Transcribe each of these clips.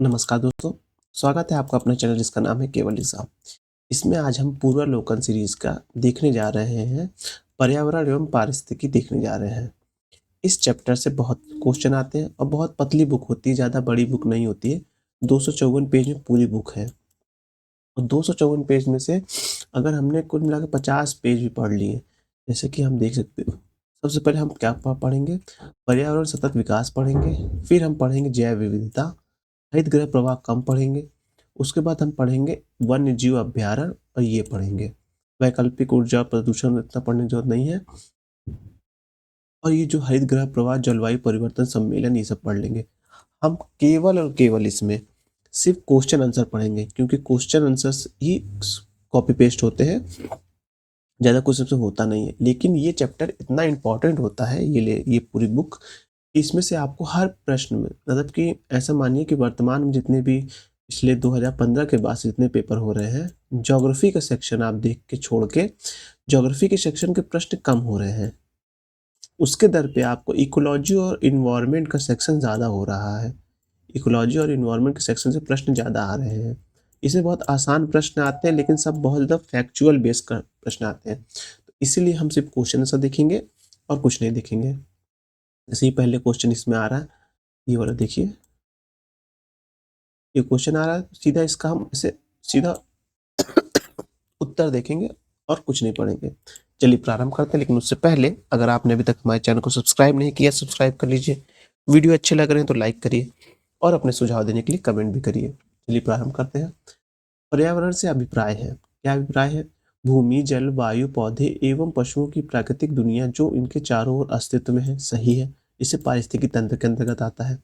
नमस्कार दोस्तों, स्वागत है आपका अपने चैनल जिसका नाम है केवल एग्जाम। इसमें आज हम पूर्वालोकन सीरीज का देखने जा रहे हैं, पर्यावरण एवं पारिस्थितिकी देखने जा रहे हैं। इस चैप्टर से बहुत क्वेश्चन आते हैं और बहुत पतली बुक होती है, ज़्यादा बड़ी बुक नहीं होती है। 254 पेज में पूरी बुक है और 254 पेज में से अगर हमने कुल मिलाकर 50 पेज भी पढ़ लिए, जैसे कि हम देख सकते हो। सबसे पहले हम क्या पढ़ेंगे? पर्यावरण सतत विकास पढ़ेंगे, फिर हम पढ़ेंगे जैव विविधता, हरित गृह प्रवाह कम पढ़ेंगे, उसके बाद हम पढ़ेंगे वन्य जीव अभ्यारण्य और ये पढ़ेंगे। वैकल्पिक ऊर्जा प्रदूषण इतना पढ़ने की जरूरत नहीं है। और ये जो हरित गृह प्रवाह, जलवायु परिवर्तन सम्मेलन, ये सब पढ़ लेंगे। हम केवल और केवल इसमें सिर्फ क्वेश्चन आंसर पढ़ेंगे, क्योंकि क्वेश्चन आंसर्स ही कॉपी पेस्ट होते हैं, ज़्यादा कुछ इसमें होता नहीं है। लेकिन ये चैप्टर इतना इंपॉर्टेंट होता है, ये पूरी बुक, इसमें से आपको हर प्रश्न में, मतलब कि ऐसा मानिए कि वर्तमान में जितने भी पिछले 2015 के बाद से जितने पेपर हो रहे हैं, ज्योग्राफी का सेक्शन आप देख के छोड़ के ज्योग्राफी के सेक्शन के प्रश्न कम हो रहे हैं। उसके दर पे आपको इकोलॉजी और इन्वायरमेंट का सेक्शन ज़्यादा हो रहा है। इकोलॉजी और इन्वायरमेंट के सेक्शन से प्रश्न ज़्यादा आ रहे हैं। इसमें बहुत आसान प्रश्न आते हैं, लेकिन सब बहुत ज़्यादा फैक्चुअल बेस का प्रश्न आते हैं। तो इसीलिए हम सिर्फ क्वेश्चन आंसर देखेंगे और कुछ नहीं देखेंगे। जैसे ही पहले क्वेश्चन इसमें आ रहा है, ये वाला देखिए, ये क्वेश्चन आ रहा है, सीधा इसका हम इसे सीधा उत्तर देखेंगे और कुछ नहीं पढ़ेंगे। चलिए प्रारंभ करते हैं, लेकिन उससे पहले अगर आपने अभी तक हमारे चैनल को सब्सक्राइब नहीं किया, सब्सक्राइब कर लीजिए। वीडियो अच्छे लग रहे हैं तो लाइक करिए और अपने सुझाव देने के लिए कमेंट भी करिए। चलिए प्रारंभ करते हैं। पर्यावरण से अभिप्राय है। क्या अभिप्राय है? भूमि, जल, वायु, पौधे एवं पशुओं की प्राकृतिक दुनिया जो इनके चारों ओर अस्तित्व में है, सही है। इसे पारिस्थितिकी तंत्र के अंतर्गत आता है।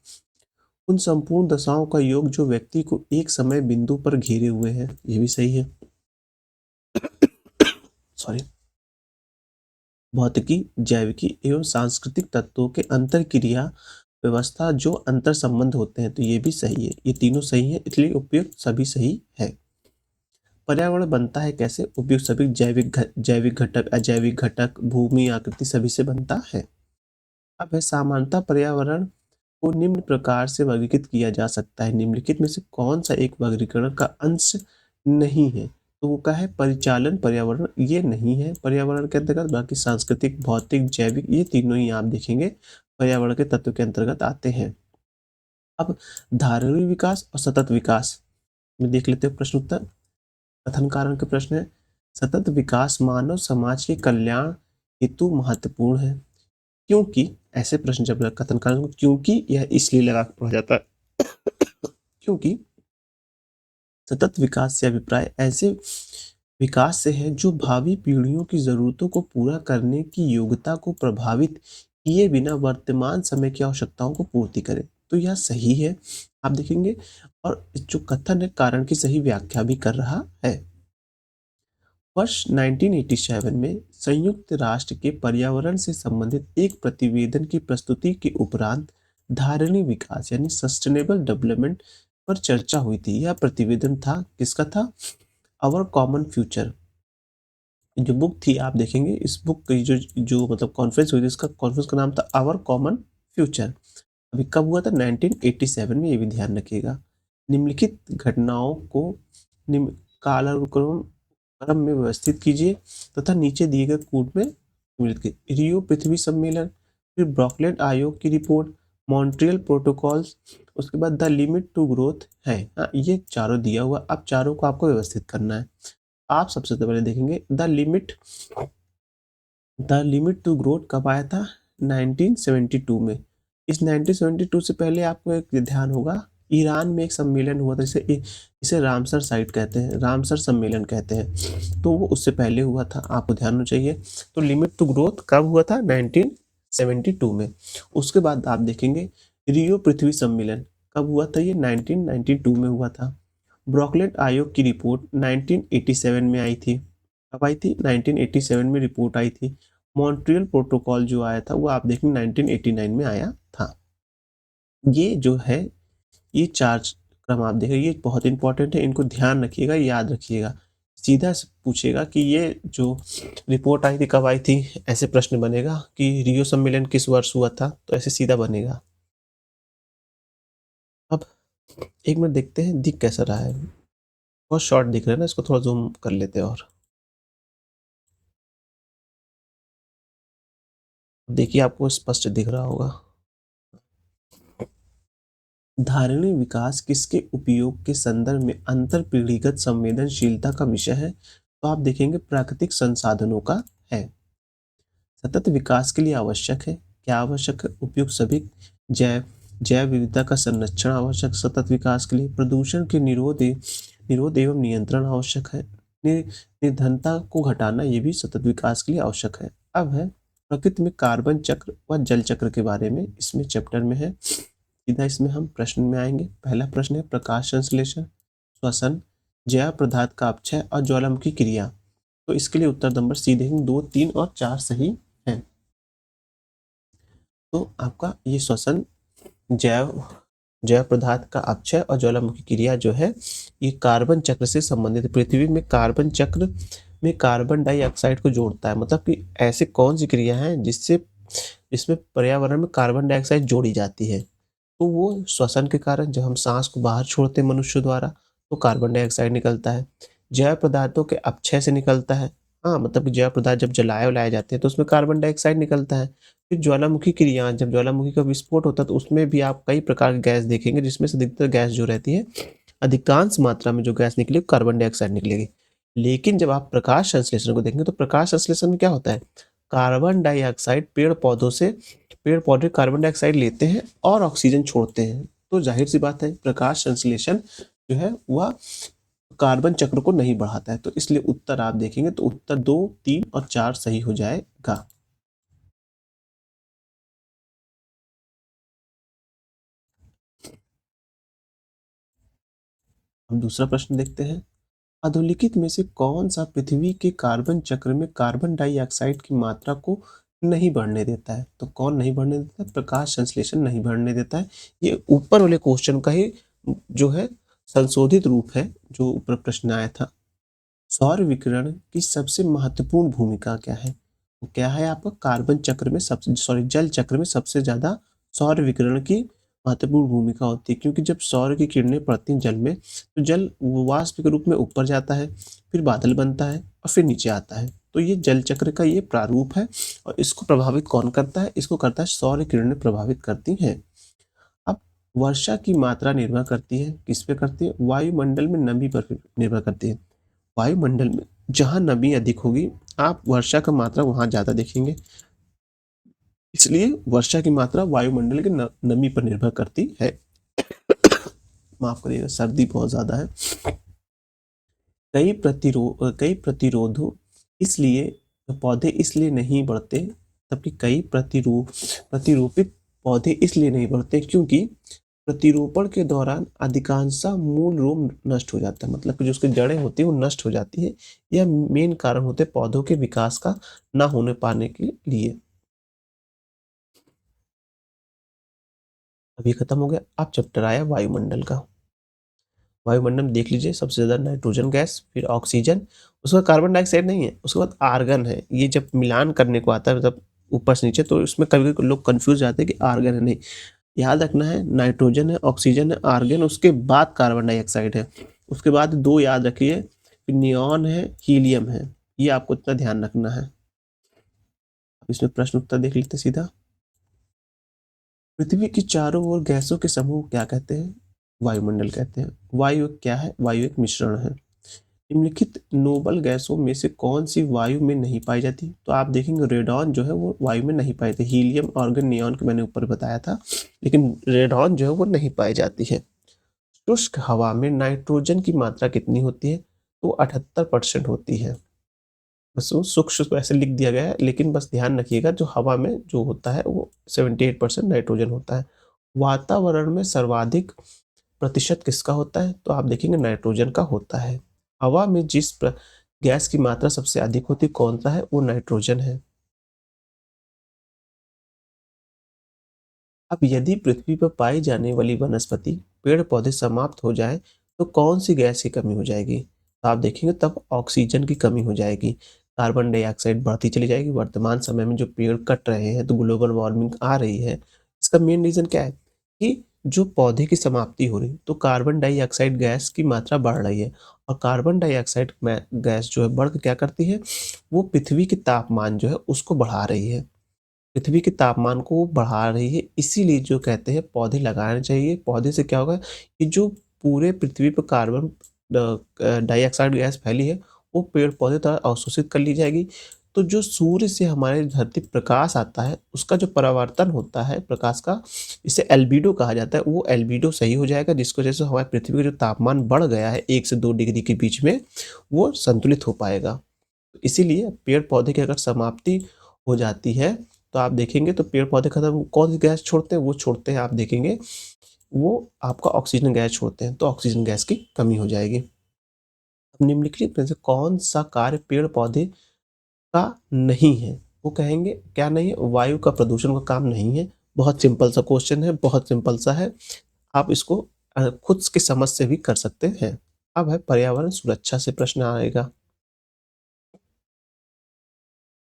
उन संपूर्ण दशाओं का योग जो व्यक्ति को एक समय बिंदु पर घेरे हुए हैं, ये भी सही है। सॉरी। भौतिकी, जैविकी एवं सांस्कृतिक तत्वों के अंतर क्रिया व्यवस्था जो अंतर संबंध होते हैं, तो ये भी सही है। ये तीनों सही है, इसलिए उपयुक्त सभी सही है। पर्यावरण बनता है कैसे? उपयुक्त सभी जैविक घटक, अजैविक घटक, भूमि, आकृति सभी से बनता है। अब है सामान्यतः पर्यावरण को निम्न प्रकार से वर्गीकृत किया जा सकता है। निम्नलिखित में से कौन सा एक वर्गीकरण का अंश नहीं है? तो वो क्या है? परिचालन पर्यावरण ये नहीं है पर्यावरण के अंतर्गत। बाकी सांस्कृतिक, भौतिक, जैविक, ये तीनों ही आप देखेंगे पर्यावरण के तत्व के अंतर्गत आते हैं। अब धारणीय विकास और सतत विकास में देख लेते हैं प्रश्न उत्तर। कथन कारण के प्रश्न है। सतत विकास मानव समाज के कल्याण हेतु महत्वपूर्ण है। क्योंकि ऐसे प्रश्न जब कथन कारण, क्योंकि यह इसलिए लगा के पढ़ा जाता है क्योंकि सतत विकास से अभिप्राय ऐसे विकास से है जो भावी पीढ़ियों की जरूरतों को पूरा करने की योग्यता को प्रभावित किए बिना वर्तमान समय की आवश्यकताओं को पूर्ति करे। तो यह सही है, आप देखेंगे। और जो कथन है, कारण की सही व्याख्या भी कर रहा है। वर्ष 1987 में संयुक्त राष्ट्र के पर्यावरण से संबंधित एक प्रतिवेदन की प्रस्तुति के उपरांत धारणीय विकास यानी सस्टेनेबल डेवलपमेंट पर चर्चा हुई थी। यह प्रतिवेदन था, किसका था? Our common future. जो बुक थी आप देखेंगे, इस बुक की जो मतलब कॉन्फ्रेंस हुई थी, इसका कॉन्फ्रेंस का नाम था आवर कॉमन फ्यूचर। अभी कब हुआ था? 1987 में, ये भी ध्यान रखिएगा। निम्नलिखित घटनाओं को कालानुक्रम क्रम में व्यवस्थित कीजिए तथा नीचे दिए गए कूट में सम्मिलित कीजिए। रियो पृथ्वी सम्मेलन, फिर ब्रॉकलैंड आयोग की रिपोर्ट, मॉन्ट्रियल प्रोटोकॉल्स, उसके बाद द लिमिट टू ग्रोथ है। हाँ, ये चारों दिया हुआ, अब चारों को आपको व्यवस्थित करना है। आप सबसे पहले देखेंगे द लिमिट टू ग्रोथ कब आया था? 1972 में। इस 1972 से पहले आपको एक ध्यान होगा, ईरान में एक सम्मेलन हुआ था, इसे रामसर साइट कहते हैं, रामसर सम्मेलन कहते हैं। तो वो उससे पहले हुआ था, आपको ध्यान होना चाहिए। तो लिमिट टू ग्रोथ कब हुआ था? 1972 में। उसके बाद आप देखेंगे रियो पृथ्वी सम्मेलन कब हुआ था? ये 1992 में हुआ था। ब्रॉकलैंड आयोग की रिपोर्ट 1987 में आई थी। कब आई थी? 1987 में रिपोर्ट आई थी। मॉन्ट्रियल प्रोटोकॉल जो आया था वो आप देखें 1989 में आया था। ये जो है, ये चार क्रम आप देखें, ये बहुत इंपॉर्टेंट है, इनको ध्यान रखिएगा, याद रखिएगा। सीधा से पूछेगा कि ये जो रिपोर्ट आई थी कब आई थी, ऐसे प्रश्न बनेगा कि रियो सम्मेलन किस वर्ष हुआ था, तो ऐसे सीधा बनेगा। अब एक मिनट देखते हैं दिख कैसा रहा है। बहुत शॉर्ट दिख रहा है ना, इसको थोड़ा ज़ूम कर लेते हैं और देखिए आपको स्पष्ट दिख रहा होगा। धारणीय विकास किसके उपयोग के संदर्भ में अंतरपीढ़ीगत संवेदनशीलता का विषय है? तो आप देखेंगे प्राकृतिक संसाधनों का है। सतत विकास के लिए आवश्यक है, क्या आवश्यक है? उपयुक्त सभी जैव जैव विविधता का संरक्षण आवश्यक सतत विकास के लिए, प्रदूषण के निरोध एवं नियंत्रण आवश्यक है, निर्धनता को घटाना ये भी सतत विकास के लिए आवश्यक है। अब है प्रकृति में कार्बन चक्र व जल चक्र के बारे में, इसमें चैप्टर में है। सीधा इसमें हम प्रश्न में आएंगे। पहला प्रश्न है प्रकाश संश्लेषण, श्वसन, जैव पदार्थ का अपक्षय और ज्वालामुखी क्रिया। तो इसके लिए उत्तर नंबर सी देखेंगे, 2, 3 और 4 सही है। तो आपका ये श्वसन, जैव जैव पदार्थ का अपक्षय और ज्वालामुखी क्रिया जो है ये कार्बन चक्र से संबंधित है। पृथ्वी में कार्बन चक्र में कार्बन डाइऑक्साइड को जोड़ता है, मतलब कि ऐसे कौन सी क्रिया है जिसमें पर्यावरण में कार्बन डाइऑक्साइड जोड़ी जाती है? तो वो श्वसन के कारण, जब हम सांस को बाहर छोड़ते हैं मनुष्य द्वारा तो कार्बन डाइऑक्साइड निकलता है। जैव पदार्थों के अपक्षय से निकलता है, हाँ मतलब कि जैव पदार्थ जब जलाए उलाए जाते हैं तो उसमें कार्बन डाइऑक्साइड निकलता है। फिर ज्वालामुखी क्रिया, जब ज्वालामुखी का विस्फोट होता है तो उसमें भी आप कई प्रकार की गैस देखेंगे, जिसमें से अधिकतर गैस जो रहती है, अधिकांश मात्रा में जो गैस निकलेगी कार्बन डाइऑक्साइड निकलेगी। लेकिन जब आप प्रकाश संश्लेषण को देखेंगे तो प्रकाश संश्लेषण में क्या होता है, कार्बन डाइऑक्साइड पेड़ पौधे कार्बन डाइऑक्साइड लेते हैं और ऑक्सीजन छोड़ते हैं। तो जाहिर सी बात है प्रकाश संश्लेषण जो है वह कार्बन चक्र को नहीं बढ़ाता है। तो इसलिए उत्तर आप देखेंगे तो उत्तर 2, 3 और 4 सही हो जाएगा। हम दूसरा प्रश्न देखते हैं। अधोलिखित में से कौन सा पृथ्वी के कार्बन चक्र में कार्बन डाइऑक्साइड की मात्रा को नहीं बढ़ने देता है? तो कौन नहीं बढ़ने देता है? प्रकाश संश्लेषण नहीं बढ़ने देता है। ये ऊपर वाले क्वेश्चन का ही जो है संशोधित रूप है, जो ऊपर प्रश्न आया था। सौर विकिरण की सबसे महत्वपूर्ण भूमिका क्या है? वो क्या है आपका, कार्बन चक्र में सबसे जल चक्र में सबसे ज्यादा सौर विकिरण की महत्वपूर्ण भूमिका होती है, क्योंकि जब सौर की किरणें पड़ती हैं जल में तो जल वाष्प के रूप में ऊपर जाता है, फिर बादल बनता है और फिर नीचे आता है। तो ये जल चक्र का ये प्रारूप है। और इसको प्रभावित कौन करता है? इसको करता है सौर किरणें प्रभावित करती हैं। अब वर्षा की मात्रा निर्भर करती है, किस पे करती है? वायुमंडल में नमी पर निर्भर करती है। वायुमंडल में जहां नमी अधिक होगी आप वर्षा का मात्रा वहां ज्यादा देखेंगे, इसलिए वर्षा की मात्रा वायुमंडल की नमी पर निर्भर करती है। माफ करिएगा, सर्दी बहुत ज्यादा है। कई प्रतिरोधों इसलिए पौधे इसलिए नहीं बढ़ते, जबकि कई प्रतिरूपित पौधे इसलिए नहीं बढ़ते क्योंकि प्रतिरोपण के दौरान अधिकांशतः मूल रोग नष्ट हो जाता है, मतलब कि जो उसकी जड़ें होती है वो नष्ट हो जाती है। यह मेन कारण होते हैं पौधों के विकास का ना होने पाने के लिए। अभी खत्म हो गया। अब चैप्टर आया वायुमंडल का। वायुमंडल में देख लीजिए सबसे ज्यादा नाइट्रोजन गैस, फिर ऑक्सीजन, उसके बाद कार्बन डाइऑक्साइड नहीं है, उसके बाद आर्गन है। ये जब मिलान करने को आता है मतलब ऊपर से नीचे, तो इसमें कभी कभी लोग कंफ्यूज जाते हैं कि आर्गन है, नहीं। याद रखना है नाइट्रोजन है, ऑक्सीजन है, आर्गन, उसके बाद कार्बन डाइऑक्साइड है, उसके बाद दो याद रखिए, फिर नियॉन है, हीलियम है। ये आपको इतना ध्यान रखना है। अब इसमें प्रश्न उत्तर देख लेते सीधा। पृथ्वी की चारों ओर गैसों के समूह को क्या कहते हैं? वायुमंडल कहते हैं। वायु क्या है? वायु एक मिश्रण है। निम्नलिखित नोबल गैसों में से कौन सी वायु में नहीं पाई जाती? तो आप देखेंगे रेडॉन जो है वो वायु में नहीं पाई जाती। हीलियम, आर्गन, नियॉन को मैंने ऊपर बताया था, लेकिन रेडॉन जो है वो नहीं पाई जाती है। शुष्क हवा में नाइट्रोजन की मात्रा कितनी होती है? तो 78% होती है। बस वो सूक्ष्म ऐसे लिख दिया गया है, लेकिन बस ध्यान रखिएगा जो हवा में जो होता है वो 78% नाइट्रोजन होता है। वातावरण में सर्वाधिक प्रतिशत किसका होता है? तो आप देखेंगे नाइट्रोजन का होता है। हवा में गैस की मात्रा सबसे अधिक होती है, कौन सा है? वो नाइट्रोजन है। अब यदि पृथ्वी पर पाई जाने वाली वनस्पति पेड़ पौधे समाप्त हो जाए तो कौन सी गैस की कमी हो जाएगी? तो आप देखेंगे तब ऑक्सीजन की कमी हो जाएगी, कार्बन डाइऑक्साइड बढ़ती चली जाएगी। वर्तमान समय में जो पेड़ कट रहे हैं तो ग्लोबल वार्मिंग आ रही है। इसका मेन रीजन क्या है कि जो पौधे की समाप्ति हो रही है तो कार्बन डाइऑक्साइड गैस की मात्रा बढ़ रही है और कार्बन डाइऑक्साइड गैस जो है बढ़ के क्या करती है, वो पृथ्वी के तापमान जो है उसको बढ़ा रही है। पृथ्वी के तापमान को बढ़ा रही है, इसीलिए जो कहते हैं पौधे लगाने चाहिए। पौधे से क्या होगा कि जो पूरे पृथ्वी पर कार्बन डाइऑक्साइड गैस फैली है, वो पेड़-पौधे द्वारा अवशोषित कर ली जाएगी। तो जो सूर्य से हमारे धरती प्रकाश आता है, उसका जो परावर्तन होता है प्रकाश का, इसे एल्बिडो कहा जाता है, वो एल्बिडो सही हो जाएगा, जिसकी वजह से हमारी पृथ्वी का जो तापमान बढ़ गया है 1 से 2 डिग्री के बीच में, वो संतुलित हो पाएगा। इसीलिए पेड़-पौधे की अगर समाप्ति हो जाती है, तो आप देखेंगे तो पेड़-पौधे खत्म कौन सी गैस छोड़ते हैं? वो छोड़ते हैं आप देखेंगे, वो आपका ऑक्सीजन गैस छोड़ते हैं, तो ऑक्सीजन गैस की कमी हो जाएगी। अब निम्नलिखित में से कौन-सा कार्य पेड़-पौधे का नहीं है? वो कहेंगे क्या नहीं है? वायु का प्रदूषण का काम नहीं है। बहुत सिंपल सा क्वेश्चन है, बहुत सिंपल सा है। आप इसको खुद की समझ से भी कर सकते हैं। अब है पर्यावरण सुरक्षा से प्रश्न आएगा।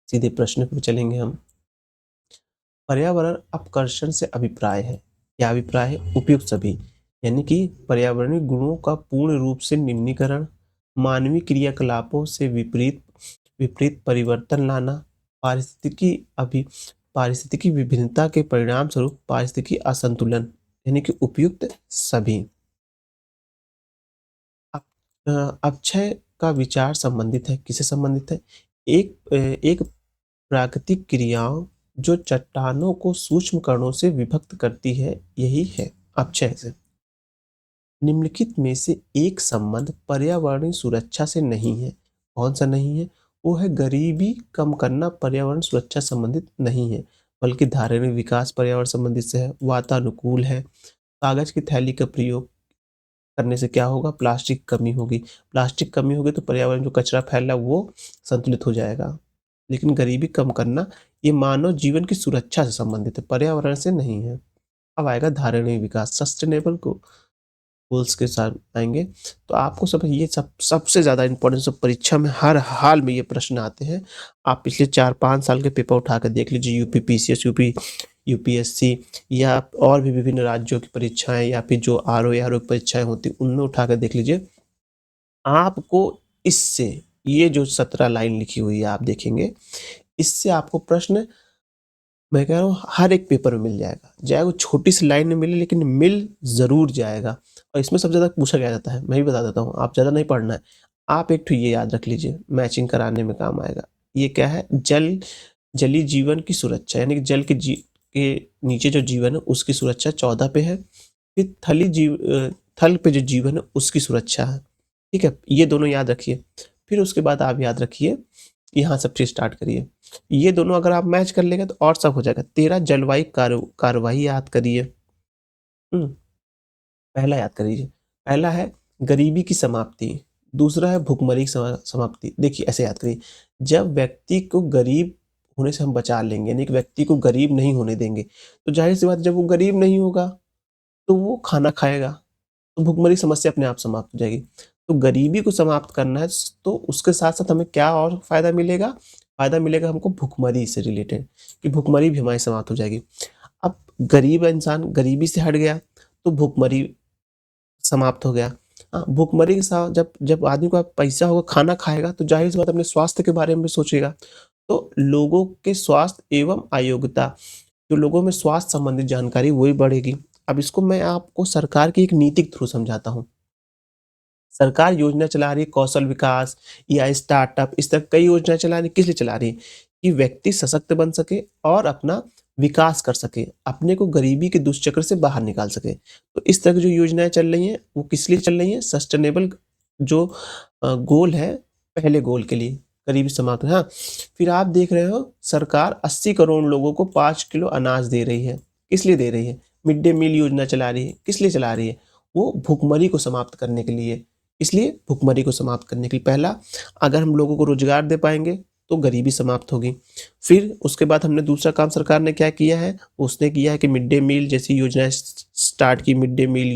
सीधे प्रश्न पे चलेंगे हम। पर्यावरण अपकर्षण से अभिप्राय है। क्या अभिप्राय है? उपयुक्त सभी, यानी कि पर्यावरणीय गुणों का पूर्ण रूप से निम्नीकरण, मानवीय क्रियाकलापों से विपरीत विपरीत परिवर्तन लाना, पारिस्थितिकी अभि पारिस्थितिकी विभिन्नता के परिणाम स्वरूप पारिस्थितिकी असंतुलन, यानी कि उपयुक्त सभी। अक्षय का विचार संबंधित है, किससे संबंधित है? एक प्राकृतिक क्रियाओं जो चट्टानों को सूक्ष्म कणों से विभक्त करती है, यही है अपक्षय से। निम्नलिखित में से एक संबंध पर्यावरणीय सुरक्षा से नहीं है। कौन सा नहीं है? वो है गरीबी कम करना पर्यावरण सुरक्षा संबंधित नहीं है, बल्कि धारणीय विकास पर्यावरण संबंधित से है, वातानुकूल है। कागज की थैली का प्रयोग करने से क्या होगा? प्लास्टिक कमी होगी। प्लास्टिक कमी होगी तो पर्यावरण जो कचरा फैल रहा है वो संतुलित हो जाएगा। लेकिन गरीबी कम करना ये मानव जीवन की सुरक्षा से संबंधित है, पर्यावरण से नहीं है। अब आएगा धारणीय विकास, सस्टेनेबल गोल्स के साथ आएंगे। तो आपको सब ये सबसे ज़्यादा इम्पोर्टेंस ऑफ परीक्षा में हर हाल में ये प्रश्न आते हैं। आप पिछले 4-5 साल के पेपर उठा कर देख लीजिए, यूपी पीसीएस, यूपीएससी या और भी विभिन्न राज्यों की परीक्षाएं या फिर जो आरओ की परीक्षाएं होती उनमें उठा कर देख लीजिए। आपको इससे ये जो 17 लाइन लिखी हुई है आप देखेंगे, इससे आपको प्रश्न मैं कह रहा हूँ हर एक पेपर में मिल जाएगा। चाहे वो छोटी सी लाइन में मिले लेकिन मिल ज़रूर जाएगा। और इसमें सबसे ज़्यादा पूछा क्या जाता है, मैं भी बता देता हूँ, आप ज़्यादा नहीं पढ़ना है। आप एक ठो ये याद रख लीजिए, मैचिंग कराने में काम आएगा। ये क्या है? जलीय जीवन की सुरक्षा, यानी कि जल के नीचे जो जीवन है उसकी सुरक्षा 14 पे है। फिर थल पे जो जीवन है उसकी सुरक्षा है। ठीक है? ये दोनों याद रखिए। फिर उसके बाद आप याद रखिए, यहाँ सबसे स्टार्ट करिए। ये दोनों अगर आप मैच कर लेंगे तो और सब हो जाएगा। 13 जलवायु कार्यवाही याद करिए। पहला याद करिए। पहला है गरीबी की समाप्ति, दूसरा है भुखमरी की समाप्ति। देखिए ऐसे याद करिए, जब व्यक्ति को गरीब होने से हम बचा लेंगे, यानी कि व्यक्ति को गरीब नहीं होने देंगे, तो ज़ाहिर-सी बात है जब वो गरीब नहीं होगा, तो वो खाना खाएगा, तो भुखमरी समस्या अपने आप समाप्त हो जाएगी। तो गरीबी को समाप्त करना है तो उसके साथ-साथ हमें क्या और फ़ायदा मिलेगा? फ़ायदा मिलेगा हमको भुखमरी से रिलेटेड, कि भुखमरी भी हमारी समाप्त हो जाएगी। अब गरीब इंसान गरीबी से हट गया, तो भुखमरी समाप्त हो गया। भुखमरी के साथ जब जब आदमी के पास पैसा होगा, खाना खाएगा, तो ज़ाहिर-सी बात है अपने स्वास्थ्य के बारे में भी सोचेगा। तो लोगों के स्वास्थ्य एवं अयोग्यता, जो लोगों में स्वास्थ्य संबंधित जानकारी वो भी बढ़ेगी। अब इसको मैं आपको सरकार की एक नीति के थ्रू समझाता हूँ। सरकार योजना चला रही है कौशल विकास या स्टार्टअप, इस तरह कई योजनाएँ चला रही है, किस लिए चला रही है? कि व्यक्ति सशक्त बन सके और अपना विकास कर सके, अपने को गरीबी के दुष्चक्र से बाहर निकाल सके। तो इस तरह की जो योजनाएँ चल रही हैं, वो किस लिए चल रही हैं? सस्टेनेबल जो गोल है, पहले गोल के लिए, गरीबी समाप्त, हाँ। फिर आप देख रहे हो सरकार 80 करोड़ लोगों को 5 किलो अनाज दे रही है। किस लिए दे रही है? मिड डे मील योजना चला रही है। किस लिए चला रही है? वो भुखमरी को समाप्त करने के लिए। इसलिए भुखमरी को समाप्त करने के लिए पहला, अगर हम लोगों को रोजगार दे पाएँगे, तो गरीबी समाप्त होगी। फिर उसके बाद हमने दूसरा काम सरकार ने क्या किया है? उसने किया है कि मिड डे मील जैसी योजनाएँ स्टार्ट की, मिड डे मील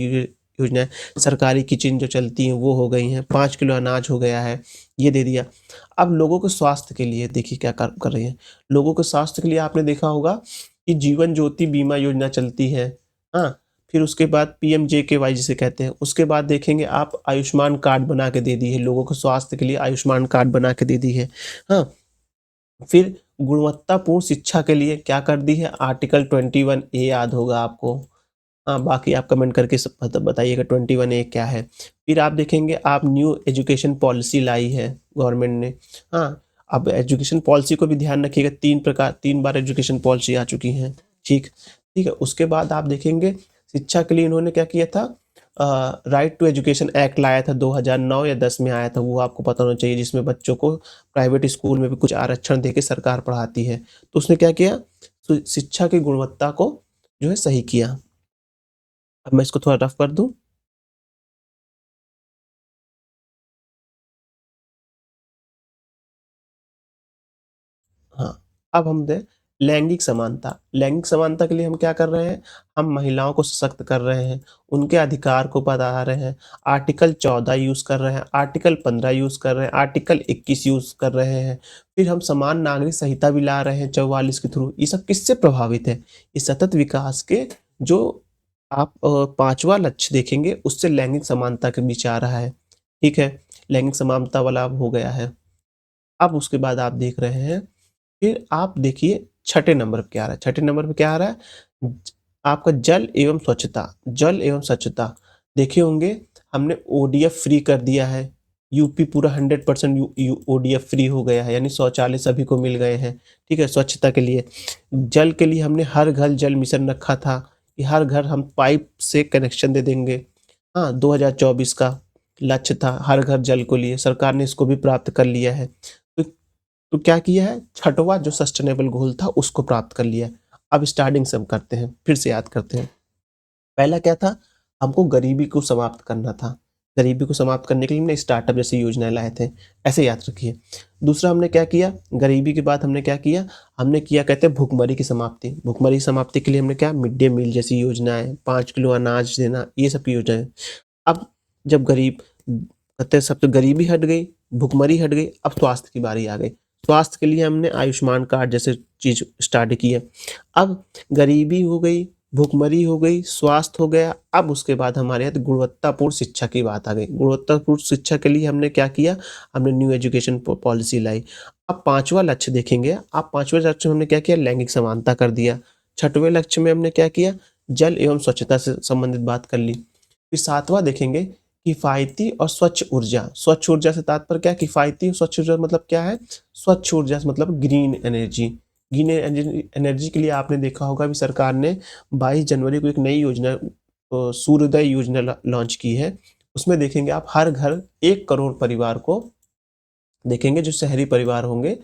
योजनाएँ, सरकारी किचन जो चलती हैं वो हो गई हैं, 5 किलो अनाज हो गया है, ये दे दिया। अब लोगों के स्वास्थ्य के लिए देखिए क्या कर रही है। लोगों के स्वास्थ्य के लिए आपने देखा होगा कि जीवन ज्योति बीमा योजना चलती है, हाँ? फिर उसके बाद पीएमजेकेवाई जिसे कहते हैं, उसके बाद देखेंगे आप आयुष्मान कार्ड बना के दे दी है, लोगों को स्वास्थ्य के लिए आयुष्मान कार्ड बना के दे दी है। हाँ, फिर गुणवत्तापूर्ण शिक्षा के लिए क्या कर दी है, आर्टिकल 21 ए याद होगा आपको। हाँ, बाकी आप कमेंट करके सब बताइएगा 21 ए क्या है। फिर आप देखेंगे आप न्यू एजुकेशन पॉलिसी लाई है गवर्नमेंट ने। हाँ, अब एजुकेशन पॉलिसी को भी ध्यान रखिएगा, 3 बार एजुकेशन पॉलिसी आ चुकी हैं। ठीक ठीक है। उसके बाद आप देखेंगे शिक्षा के लिए इन्होंने क्या किया था, राइट टू एजुकेशन एक्ट लाया था, 2009 या 10 में आया था, वो आपको पता होना चाहिए, जिसमें बच्चों को प्राइवेट स्कूल में भी कुछ आरक्षण देके सरकार पढ़ाती है। तो उसने क्या किया, तो शिक्षा की गुणवत्ता को जो है सही किया। अब मैं इसको थोड़ा रफ कर दूं। हाँ, अब हम दें लैंगिक समानता। लैंगिक समानता के लिए हम क्या कर रहे हैं, हम महिलाओं को सशक्त कर रहे हैं, उनके अधिकार को बढ़ा रहे हैं। आर्टिकल 14 यूज़ कर रहे हैं, आर्टिकल 15 यूज़ कर रहे हैं, आर्टिकल 21 यूज़ कर रहे हैं। फिर हम समान नागरिक संहिता भी ला रहे हैं 44 के थ्रू। ये सब किससे प्रभावित है, ये सतत विकास के जो आप 5वां लक्ष्य देखेंगे उससे लैंगिक समानता के बीच आ रहा है। ठीक है, लैंगिक समानता वाला अब हो गया है। अब उसके बाद आप देख रहे हैं, फिर आप देखिए छठे नंबर पे क्या आ रहा है। छठे नंबर पे क्या आ रहा है, आपका जल एवं स्वच्छता। जल एवं स्वच्छता देखे होंगे, हमने ओडीएफ फ्री कर दिया है। यूपी पूरा 100% ओडीएफ फ्री हो गया है, यानी शौचालय सभी को मिल गए हैं। ठीक है, स्वच्छता के लिए, जल के लिए हमने हर घर जल मिशन रखा था कि हर घर हम पाइप से कनेक्शन दे देंगे। हाँ, 2024 का लक्ष्य था हर घर जल को लिए, सरकार ने इसको भी प्राप्त कर लिया है। तो क्या किया है, छठवां जो सस्टेनेबल गोल था उसको प्राप्त कर लिया है। अब स्टार्टिंग से हम करते हैं, फिर से याद करते हैं। पहला क्या था, हमको गरीबी को समाप्त करना था। गरीबी को समाप्त करने के लिए हमने स्टार्टअप जैसी योजनाएं लाए थे, ऐसे याद रखिए। दूसरा हमने क्या किया, गरीबी के बाद हमने क्या किया, हमने किया कहते हैं भुखमरी की समाप्ति। भुखमरी की समाप्ति के लिए हमने क्या, मिड डे मील जैसी योजनाएं, 5 किलो अनाज देना, ये सब की योजनाएं। अब जब गरीब कहते हैं, सब तो गरीबी हट गई, भुखमरी हट गई, अब स्वास्थ्य की बारी आ गई। स्वास्थ्य के लिए हमने आयुष्मान कार्ड जैसे चीज स्टार्ट की है। अब गरीबी हो गई, भुखमरी हो गई, स्वास्थ्य हो गया, अब उसके बाद हमारे यहाँ गुणवत्तापूर्ण शिक्षा की बात आ गई। गुणवत्तापूर्ण शिक्षा के लिए हमने क्या किया, हमने न्यू एजुकेशन पॉलिसी लाई। अब 5वां लक्ष्य देखेंगे आप, 5वें लक्ष्य में हमने क्या किया, लैंगिक समानता कर दिया। 6वें लक्ष्य में हमने क्या किया, जल एवं स्वच्छता से संबंधित बात कर ली। फिर 7वां देखेंगे, किफायती और स्वच्छ ऊर्जा। स्वच्छ ऊर्जा से तात्पर्य क्या है, किफायती और स्वच्छ ऊर्जा मतलब क्या है, स्वच्छ ऊर्जा से मतलब ग्रीन एनर्जी। ग्रीन एनर्जी के लिए आपने देखा होगा भी, सरकार ने 22 जनवरी को एक नई योजना सूर्योदय योजना लॉन्च की है। उसमें देखेंगे आप हर घर 1 करोड़ परिवार को देखेंगे, जो शहरी परिवार होंगे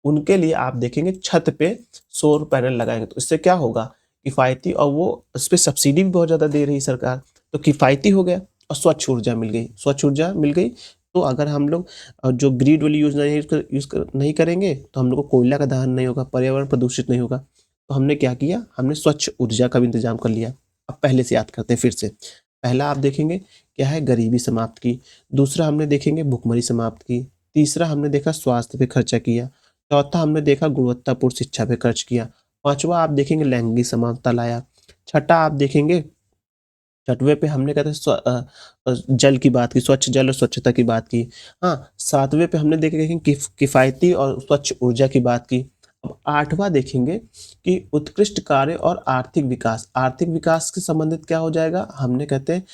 उनके लिए आप देखेंगे छत पे सौर पैनल लगाएंगे। तो इससे क्या होगा, किफायती, और वो उस पर सब्सिडी भी बहुत ज़्यादा दे रही है सरकार, तो किफायती हो गया और स्वच्छ ऊर्जा मिल गई। स्वच्छ ऊर्जा मिल गई तो अगर हम लोग जो ग्रिड वाली योजना नहीं करेंगे तो हम लोग को कोयला का दहन नहीं होगा, पर्यावरण प्रदूषित नहीं होगा। तो हमने क्या किया, हमने स्वच्छ ऊर्जा का भी इंतजाम कर लिया। अब पहले से याद करते हैं फिर से। पहला आप देखेंगे क्या है, गरीबी समाप्त की। दूसरा हमने देखेंगे भुखमरी समाप्त की। तीसरा हमने देखा स्वास्थ्य पे खर्चा किया। चौथा हमने देखा गुणवत्तापूर्ण शिक्षा पे खर्च किया। पांचवा आप देखेंगे लैंगिक समानता लाया। छठा आप देखेंगे, छठवें पे हमने कहते हैं जल की बात की, स्वच्छ जल और स्वच्छता की बात की। हाँ, सातवें पे हमने देखेंगे किफायती और स्वच्छ ऊर्जा की बात की। अब आठवां देखेंगे कि उत्कृष्ट कार्य और आर्थिक विकास। आर्थिक विकास से संबंधित क्या हो जाएगा, हमने कहते हैं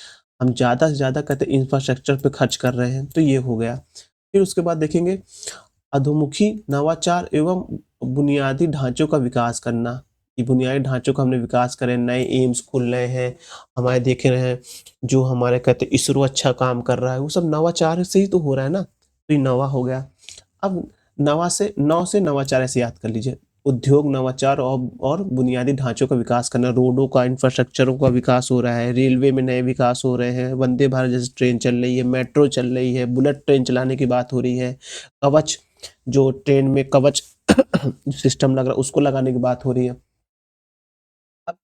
हम ज़्यादा से ज़्यादा कहते हैं इंफ्रास्ट्रक्चर पे खर्च कर रहे हैं, तो ये हो गया। फिर उसके बाद देखेंगे अधोमुखी नवाचार एवं बुनियादी ढांचों का विकास करना। ये बुनियादी ढांचों का हमने विकास करें, नए एम्स खुल रहे हैं हमारे, देख रहे हैं जो हमारे कहते हैं इसरो अच्छा काम कर रहा है, वो सब नवाचार से ही तो हो रहा है ना, तो ये नवा हो गया। अब नौ से नवाचार ऐसे याद कर लीजिए, उद्योग नवाचार और बुनियादी ढांचों का विकास करना, रोडों का इंफ्रास्ट्रक्चरों का विकास हो रहा है, रेलवे में नए विकास हो रहे हैं, वंदे भारत जैसे ट्रेन चल रही है, मेट्रो चल रही है, बुलेट ट्रेन चलाने की बात हो रही है, कवच जो ट्रेन में कवच सिस्टम लग रहा है उसको लगाने की बात हो रही है। अब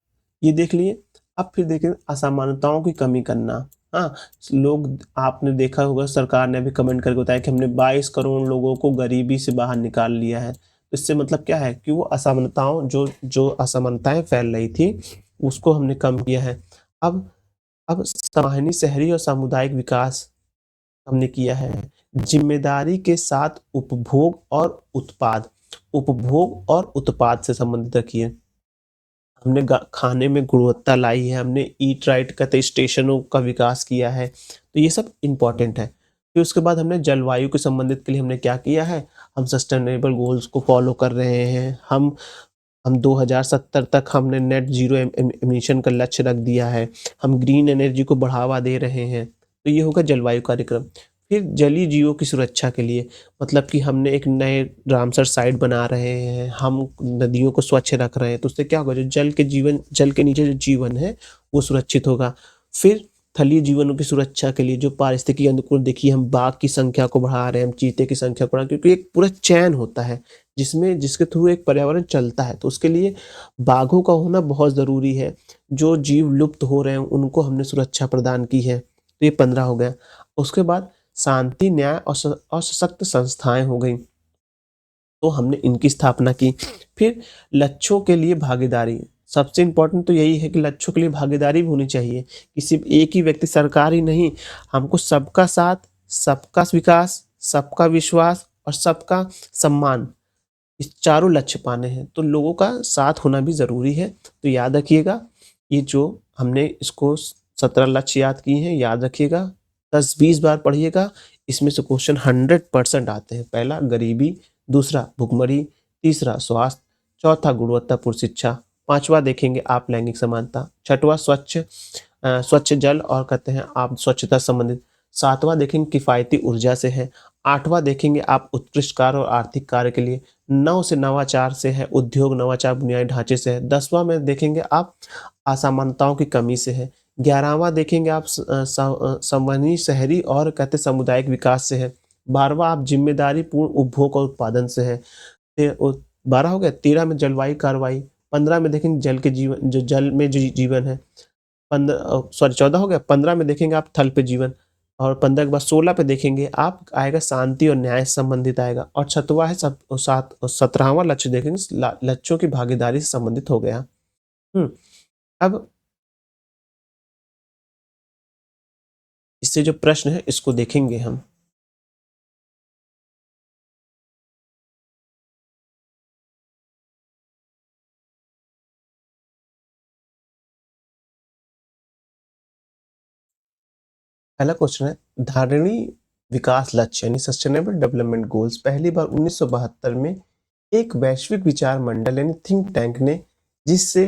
ये देख लिए। अब फिर देखें असमानताओं की कमी करना। हाँ, लोग आपने देखा होगा, सरकार ने भी कमेंट करके बताया कि हमने 22 करोड़ लोगों को गरीबी से बाहर निकाल लिया है। तो इससे मतलब क्या है कि वो असमानताओं जो जो असमानताएं फैल रही थी उसको हमने कम किया है। अब अब समाहनी शहरी और सामुदायिक विकास हमने किया है। ज़िम्मेदारी के साथ उपभोग और उत्पाद से संबंधित रखिए। हमने गा खाने में गुणवत्ता लाई है, हमने ईट राइट कहते स्टेशनों का विकास किया है, तो ये सब इम्पोर्टेंट है। फिर उसके बाद हमने जलवायु के संबंधित के लिए हमने क्या किया है, हम सस्टेनेबल गोल्स को फ़ॉलो कर रहे हैं। हम 2070 तक हमने नेट ज़ीरो एमिशन का लक्ष्य रख दिया है। हम ग्रीन एनर्जी को बढ़ावा दे रहे हैं। तो ये होगा जलवायु कार्यक्रम। फिर जलीय जीवों की सुरक्षा के लिए मतलब कि हमने एक नए रामसर साइट बना रहे हैं, हम नदियों को स्वच्छ रख रहे हैं, तो उससे क्या होगा जो जल के नीचे जो जीवन है, वो सुरक्षित होगा। फिर थलीय जीवनों की सुरक्षा के लिए जो पारिस्थितिकी अनुकूल देखिए हम बाघ की संख्या को बढ़ा रहे हैं, हम चीते की संख्या को बढ़ा क्योंकि एक पूरा चैन होता है, जिसके थ्रू एक पर्यावरण चलता है, तो उसके लिए बाघों का होना बहुत ज़रूरी है। जो जीव लुप्त हो रहे हैं, उनको हमने सुरक्षा प्रदान की है, तो ये 15 हो गया। उसके बाद शांति, न्याय और सशक्त संस्थाएँ हो गईं, तो हमने इनकी स्थापना की। फिर लक्ष्यों के लिए भागीदारी, सबसे इम्पोर्टेंट तो यही है कि लक्ष्यों के लिए भागीदारी भी होनी चाहिए, कि सिर्फ़ एक ही व्यक्ति सरकार ही नहीं, हमको सबका साथ, सबका विकास, सबका विश्वास और सबका सम्मान, इस चारों लक्ष्य पाने हैं, तो लोगों का साथ होना भी ज़रूरी है। तो याद रखिएगा, ये जो हमने इसको 17 लक्ष्य याद किए हैं, याद रखिएगा, 10-20 बार पढ़िएगा, इसमें से क्वेश्चन 100% आते हैं। पहला गरीबी, दूसरा भुखमरी, तीसरा स्वास्थ्य, चौथा गुणवत्तापूर्ण शिक्षा, पाँचवाँ देखेंगे आप लैंगिक समानता, छठवाँ स्वच्छ जल और कहते हैं आप स्वच्छता संबंधित, सातवाँ देखेंगे किफ़ायती ऊर्जा से है, आठवाँ देखेंगे आप उत्कृष्ट कार्य और आर्थिक कार्य के लिए, 9 से नवाचार से है, उद्योग नवाचार बुनियादी ढांचे से है, 10वां में देखेंगे आप असमानताओं की कमी से है, 11वां देखेंगे आप संवहनी शहरी और कहते सामुदायिक विकास से है, 12वां आप जिम्मेदारी पूर्ण उपभोग और उत्पादन से है, 12 हो गया, 13 में जलवायु कार्रवाई, 15 में देखेंगे जल के जीवन जो जल में जो जीवन है, 14 हो गया, 15 में देखेंगे आप थल पे जीवन और 15 के बाद 16 पे देखेंगे आप आएगा शांति और न्याय से संबंधित आएगा और छठवां है 17वां लक्ष्य देखेंगे लक्ष्यों की भागीदारी से संबंधित हो गया। अब इससे जो प्रश्न है इसको देखेंगे हम। पहला क्वेश्चन है धारणी विकास लक्ष्य यानी सस्टेनेबल डेवलपमेंट गोल्स पहली बार 1972 में एक वैश्विक विचार मंडल यानी थिंक टैंक ने, जिससे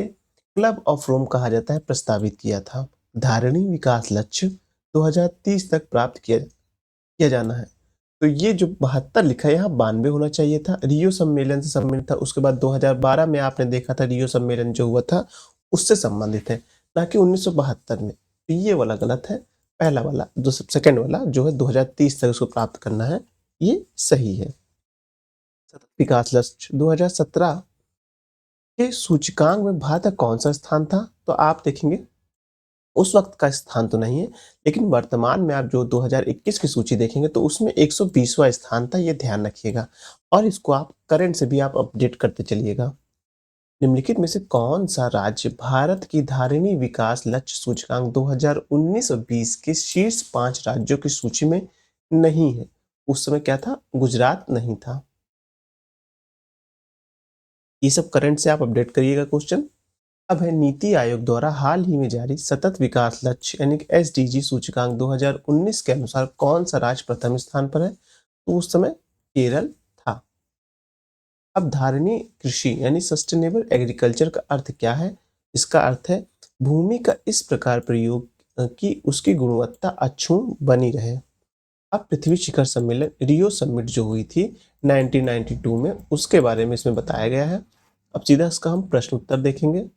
क्लब ऑफ रोम कहा जाता है, प्रस्तावित किया था। धारणी विकास लक्ष्य 2030 तक प्राप्त किया जाना है। तो ये जो 72 लिखा है यहाँ 92 होना चाहिए था, रियो सम्मेलन से संबंधित था। उसके बाद 2012 में आपने देखा था रियो सम्मेलन जो हुआ था उससे संबंधित है, ना कि 1972 में। तो ये वाला गलत है, पहला वाला जो सेकंड वाला जो है 2030 तक उसको प्राप्त करना है, ये सही है। सतत विकास लक्ष्य 2017 के सूचकांक में भारत का कौन सा स्थान था, तो आप देखेंगे उस वक्त का स्थान तो नहीं है, लेकिन वर्तमान में आप जो 2021 की सूची देखेंगे तो उसमें 120वां स्थान था, ये ध्यान रखिएगा और इसको आप करंट से भी आप अपडेट करते चलिएगा। निम्नलिखित में से कौन सा राज्य भारत की धारिणी विकास लक्ष्य सूचकांक 2019-20 के शीर्ष 5 राज्यों की सूची में नहीं है? उस समय क्या था? गुजरात नहीं था। ये सब करंट से आप अपडेट करिएगा क्वेश्चन। अब है नीति आयोग द्वारा हाल ही में जारी सतत विकास लक्ष्य यानी कि एसडीजी सूचकांक 2019 के अनुसार कौन सा राज्य प्रथम स्थान पर है? तो उस समय केरल था। अब धारणीय कृषि यानी सस्टेनेबल एग्रीकल्चर का अर्थ क्या है? इसका अर्थ है भूमि का इस प्रकार प्रयोग कि उसकी गुणवत्ता अक्षुण्ण बनी रहे। अब पृथ्वी शिखर सम्मेलन रियो समिट जो हुई थी 1992 में, उसके बारे में इसमें बताया गया है। अब सीधा इसका हम प्रश्न उत्तर देखेंगे।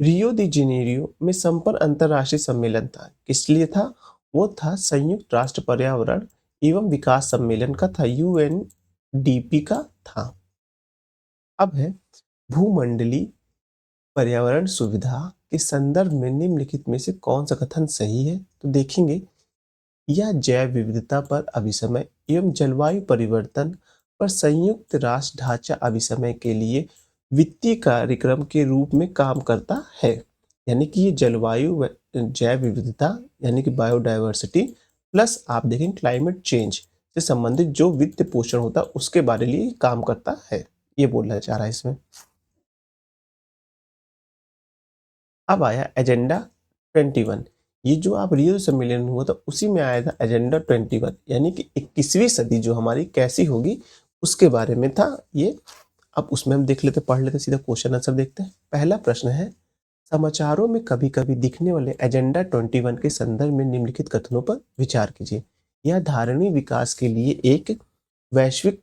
रियो दी जेनेरियो में संपन्न अंतर्राष्ट्रीय सम्मेलन था, किस लिए था? वो था संयुक्त राष्ट्र पर्यावरण एवं विकास सम्मेलन का था, यूएनडीपी का था। अब है भूमंडलीय पर्यावरण सुविधा के संदर्भ में निम्नलिखित में से कौन सा कथन सही है? तो देखेंगे, यह जैव विविधता पर अभिसमय एवं जलवायु परिवर्तन पर संयुक्त राष्ट्र ढांचा अभिसमय के लिए वित्तीय कार्यक्रम के रूप में काम करता है। यानी कि ये जैव विविधता यानी कि बायोडायवर्सिटी प्लस आप देखें क्लाइमेट चेंज से संबंधित जो वित्त पोषण होता है उसके बारे लिए काम करता है, ये बोलना चाह रहा है इसमें। अब आया एजेंडा 21। ये जो आप रियो सम्मेलन हुआ था उसी में आया था एजेंडा 21, यानी कि 21वीं सदी जो हमारी कैसी होगी उसके बारे में था ये। अब उसमें हम देख लेते, पढ़ लेते, सीधा क्वेश्चन आंसर देखते हैं। पहला प्रश्न है, समाचारों में कभी कभी दिखने वाले एजेंडा 21 के संदर्भ में निम्नलिखित कथनों पर विचार कीजिए। यह धारणीय विकास के लिए एक वैश्विक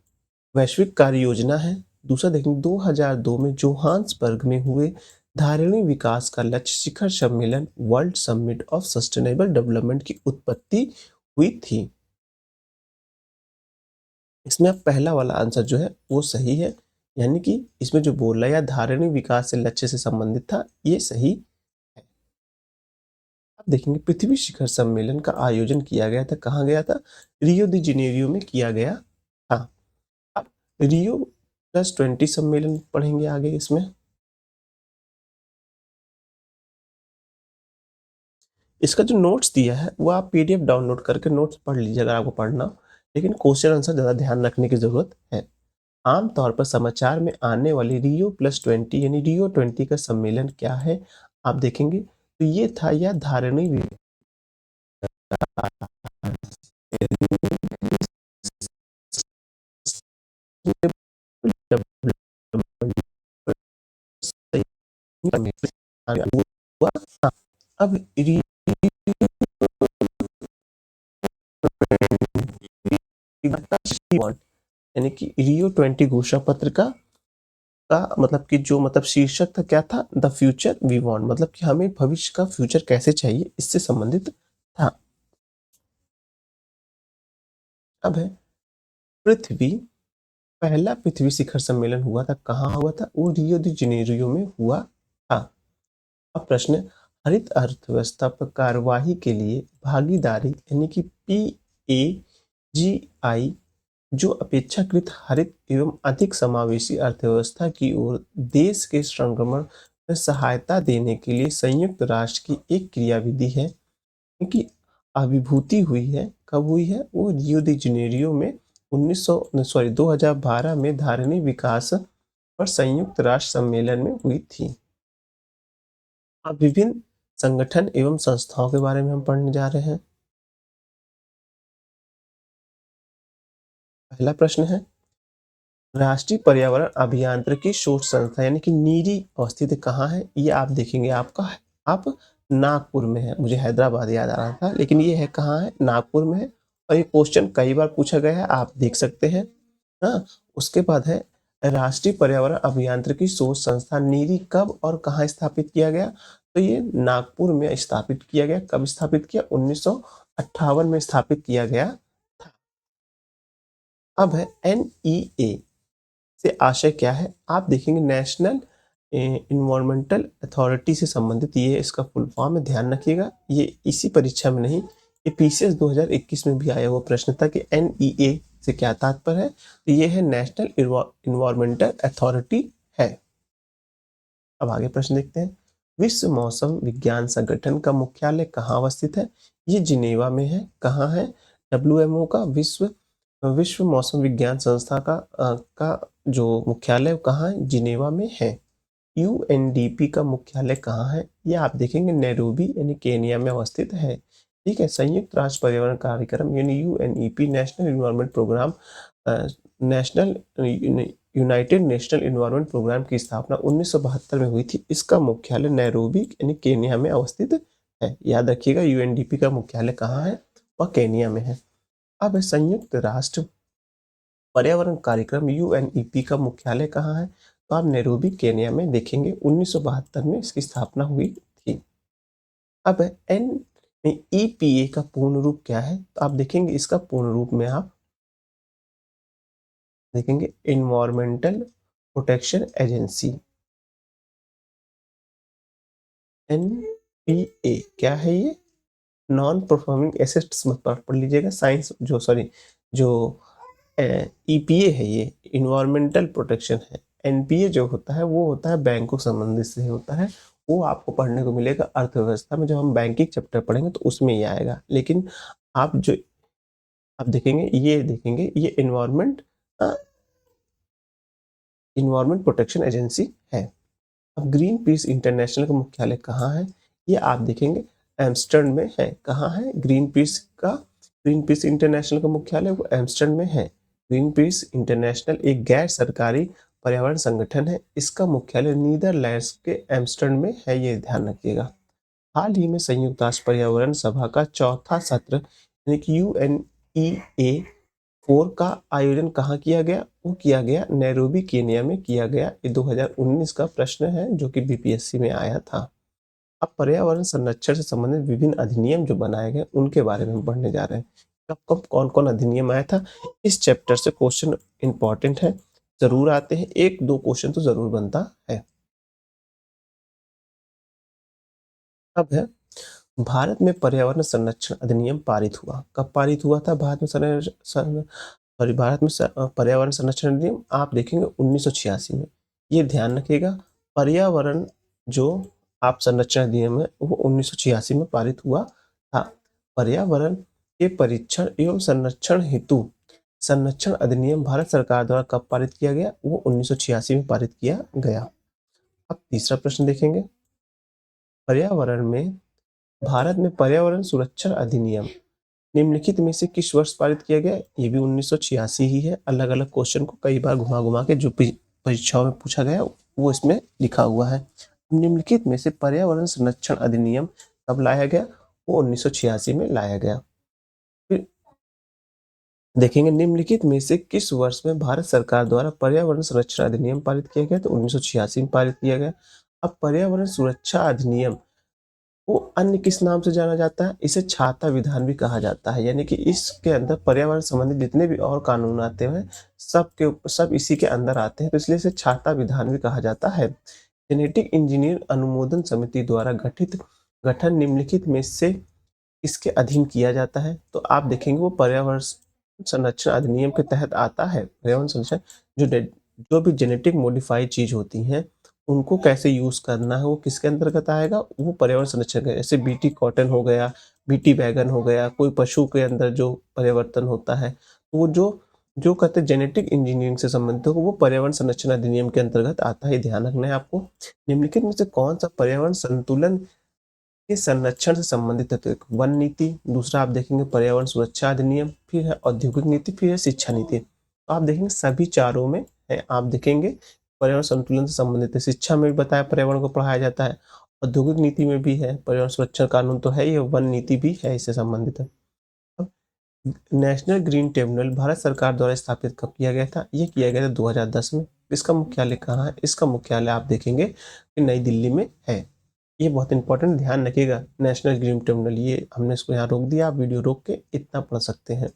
वैश्विक कार्य योजना है। दूसरा देखेंगे 2002 में जोहान्सबर्ग में हुए धारणीय विकास का लक्ष्य शिखर सम्मेलन world summit of sustainable development की उत्पत्ति हुई थी। इसमें अब पहला वाला आंसर जो है वो सही है, यानी कि इसमें जो बोल रहा है या धारणीय विकास से लक्ष्य से संबंधित था, ये सही है। अब देखेंगे पृथ्वी शिखर सम्मेलन का आयोजन किया गया था, कहाँ गया था? रियो दी जेनेरियो में किया गया था। अब रियो +20 सम्मेलन पढ़ेंगे आगे इसमें। इसका जो नोट्स दिया है वो आप पीडीएफ डाउनलोड करके नोट्स पढ़ लीजिए अगर आपको पढ़ना हो, लेकिन क्वेश्चन आंसर ज़्यादा ध्यान रखने की ज़रूरत है। आमतौर पर समाचार में आने वाली रियो+20 यानी रियो 20 का सम्मेलन क्या है? आप देखेंगे तो ये था यह धारणीय अब यानी कि रियो 20 घोषणा पत्र का मतलब कि जो मतलब शीर्षक था क्या था? द फ्यूचर वी वांट, मतलब कि हमें भविष्य का फ्यूचर कैसे चाहिए इससे संबंधित था। अब है पृथ्वी पहला पृथ्वी शिखर सम्मेलन हुआ था, कहाँ हुआ था? वो रियो दी जेनेरियो में हुआ था। अब प्रश्न, हरित अर्थव्यवस्था पर कार्यवाही के लिए भागीदारी यानी कि PAGI जो अपेक्षाकृत हरित एवं अधिक समावेशी अर्थव्यवस्था की ओर देश के संक्रमण में सहायता देने के लिए संयुक्त राष्ट्र की एक क्रियाविधि है, क्योंकि अभिभूति हुई है। कब हुई है? वो रियो दी जेनेरियो में 2012 में धारणीय विकास पर संयुक्त राष्ट्र सम्मेलन में हुई थी। अब विभिन्न संगठन एवं संस्थाओं के बारे में हम पढ़ने जा रहे हैं। पहला प्रश्न है, राष्ट्रीय पर्यावरण अभियांत्रिकी शोध संस्था यानी कि नीरी अवस्थित कहाँ है? ये आप देखेंगे आपका आप नागपुर में है। मुझे हैदराबाद याद आ रहा था, लेकिन ये है कहाँ है? नागपुर में है। और ये क्वेश्चन कई बार पूछा गया है, आप देख सकते हैं। हाँ, उसके बाद है राष्ट्रीय पर्यावरण अभियांत्रिकी शोध संस्थान नीरी कब और कहाँ स्थापित किया गया? तो ये नागपुर में स्थापित किया गया। कब स्थापित किया? 1958 में स्थापित किया गया था। अब है NEA से आशय क्या है? आप देखेंगे नेशनल इन्वायरमेंटल अथॉरिटी से संबंधित ये इसका फुल फॉर्म है, ध्यान रखिएगा। ये इसी परीक्षा में नहीं, ये पीसीएस 2021 में भी आया हुआ प्रश्न था कि NEA से क्या तात्पर्य है? तो ये है नेशनल इन्वायरमेंटल अथॉरिटी है। अब आगे प्रश्न देखते हैं, विश्व मौसम विज्ञान संगठन का मुख्यालय कहाँ अवस्थित है? ये जिनेवा में है। कहाँ है? WMO का विश्व मौसम विज्ञान संस्था का जो मुख्यालय कहाँ है? जिनेवा में है। UNDP का मुख्यालय कहाँ है? ये आप देखेंगे नैरोबी यानी केनिया में अवस्थित है। ठीक है, संयुक्त राष्ट्र पर्यावरण कार्यक्रम यानी UNEP national environment programme national united national environment programme की स्थापना 1972 में हुई थी। इसका मुख्यालय नैरोबी यानी केनिया में अवस्थित है। याद रखिएगा UNDP का मुख्यालय कहाँ है? वह केनिया में है। अब संयुक्त राष्ट्र पर्यावरण कार्यक्रम UNEP का मुख्यालय कहाँ है? तो आप नैरोबी केनिया में देखेंगे 1972 में इसकी स्थापना हुई थी। अब NEPA का पूर्ण रूप क्या है? तो आप देखेंगे इसका पूर्ण रूप में आप देखेंगे इन्वायरमेंटल प्रोटेक्शन एजेंसी। NPA क्या है? ये नॉन परफॉर्मिंग एसेट्स मत पढ़ लीजिएगा, साइंस जो सॉरी जो ईपीए है, ये इन्वायरमेंटल प्रोटेक्शन है। एनपीए जो होता है वो होता है बैंकों संबंधित से होता है, वो आपको पढ़ने को मिलेगा अर्थव्यवस्था में, जब हम बैंकिंग चैप्टर पढ़ेंगे तो उसमें ये आएगा। लेकिन आप जो आप देखेंगे ये इन्वायरमेंट प्रोटेक्शन एजेंसी है। अब ग्रीन पीस इंटरनेशनल का मुख्यालय कहाँ है? ये आप देखेंगे एम्स्टर्डम में है। कहाँ है ग्रीन पीस इंटरनेशनल का मुख्यालय? वो एम्स्टर्डम में है। ग्रीन पीस इंटरनेशनल एक गैर सरकारी पर्यावरण संगठन है। इसका मुख्यालय नीदरलैंड्स के एम्स्टर्डम में है, ये ध्यान रखिएगा। हाल ही में संयुक्त राष्ट्र पर्यावरण सभा का चौथा सत्र यानी कि UNEA 4 का आयोजन कहाँ किया गया? वो किया गया नैरोबी केन्या में किया गया। ये 2019 का प्रश्न है जो कि बीपीएससी में आया था। अब पर्यावरण संरक्षण से संबंधित विभिन्न अधिनियम जो बनाए गए उनके बारे में हम पढ़ने जा रहे हैं। कब कब कौन कौन अधिनियम आया था, इस चैप्टर से क्वेश्चन इंपॉर्टेंट है, जरूर आते हैं, एक दो क्वेश्चन तो जरूर बनता है। अब है भारत में पर्यावरण संरक्षण अधिनियम पारित हुआ। कब पारित हुआ था भारत में पर्यावरण संरक्षण अधिनियम? आप देखेंगे 1986 में। ये ध्यान रखिएगा, पर्यावरण जो आप संरक्षण अधिनियम है वो 1986 में पारित हुआ था। पर्यावरण के परीक्षण एवं संरक्षण हेतु संरक्षण अधिनियम भारत सरकार द्वारा कब पारित किया गया? वो 1986 में पारित किया गया। अब तीसरा प्रश्न देखेंगे, पर्यावरण में भारत में पर्यावरण सुरक्षा अधिनियम निम्नलिखित में से किस वर्ष पारित किया गया? ये भी 1986 ही है। अलग अलग क्वेश्चन को कई बार घुमा घुमा के जो परीक्षाओं में पूछा गया वो इसमें लिखा हुआ है। निम्नलिखित में से पर्यावरण संरक्षण अधिनियम कब लाया गया? वो 1986 में लाया गया। फिर देखेंगे निम्नलिखित में से किस वर्ष में भारत सरकार द्वारा पर्यावरण संरक्षण अधिनियम पारित किया गया? तो 1986 में पारित किया गया। अब पर्यावरण सुरक्षा अधिनियम वो अन्य किस नाम से जाना जाता है? इसे छाता विधान भी कहा जाता है, यानी कि इसके अंदर पर्यावरण संबंधित जितने भी और कानून आते हैं सब इसी के अंदर आते हैं, तो इसलिए इसे छाता विधान भी कहा जाता है। जेनेटिक इंजीनियर अनुमोदन समिति द्वारा गठित गठन निम्नलिखित में से किसके अधीन किया जाता है? तो आप देखेंगे वो पर्यावरण संरक्षण अधिनियम के तहत आता है। पर्यावरण संरक्षण जो भी जेनेटिक मॉडिफाइड चीज होती हैं उनको कैसे यूज करना है वो किसके अंतर्गत आएगा? वो पर्यावरण संरक्षण का, जैसे बीटी कॉटन हो गया, बीटी बैगन हो गया, कोई पशु के अंदर जो परिवर्तन होता है वो जो जो कहते हैं जेनेटिक इंजीनियरिंग से संबंधित हो वो पर्यावरण संरक्षण अधिनियम के अंतर्गत आता है। ध्यान रखना है आपको। निम्नलिखित में से कौन सा पर्यावरण संतुलन के संरक्षण से संबंधित है? तो एक वन नीति, दूसरा आप देखेंगे पर्यावरण सुरक्षा अधिनियम, फिर है औद्योगिक नीति, फिर है शिक्षा नीति। तो आप देखेंगे सभी चारों में है। आप देखेंगे पर्यावरण संतुलन से संबंधित है, शिक्षा में भी बताया पर्यावरण को पढ़ाया जाता है, औद्योगिक नीति में भी है, पर्यावरण सुरक्षा कानून तो है, ये वन नीति भी है इससे संबंधित है। अब नेशनल ग्रीन ट्रिब्यूनल भारत सरकार द्वारा स्थापित कब किया गया था? ये किया गया था 2010 में। इसका मुख्यालय कहाँ है? इसका मुख्यालय आप देखेंगे कि नई दिल्ली में है। ये बहुत इंपॉर्टेंट, ध्यान रखिएगा। नेशनल ग्रीन ट्रिब्यूनल, ये हमने इसको यहाँ रोक दिया, आप वीडियो रोक के इतना पढ़ सकते हैं।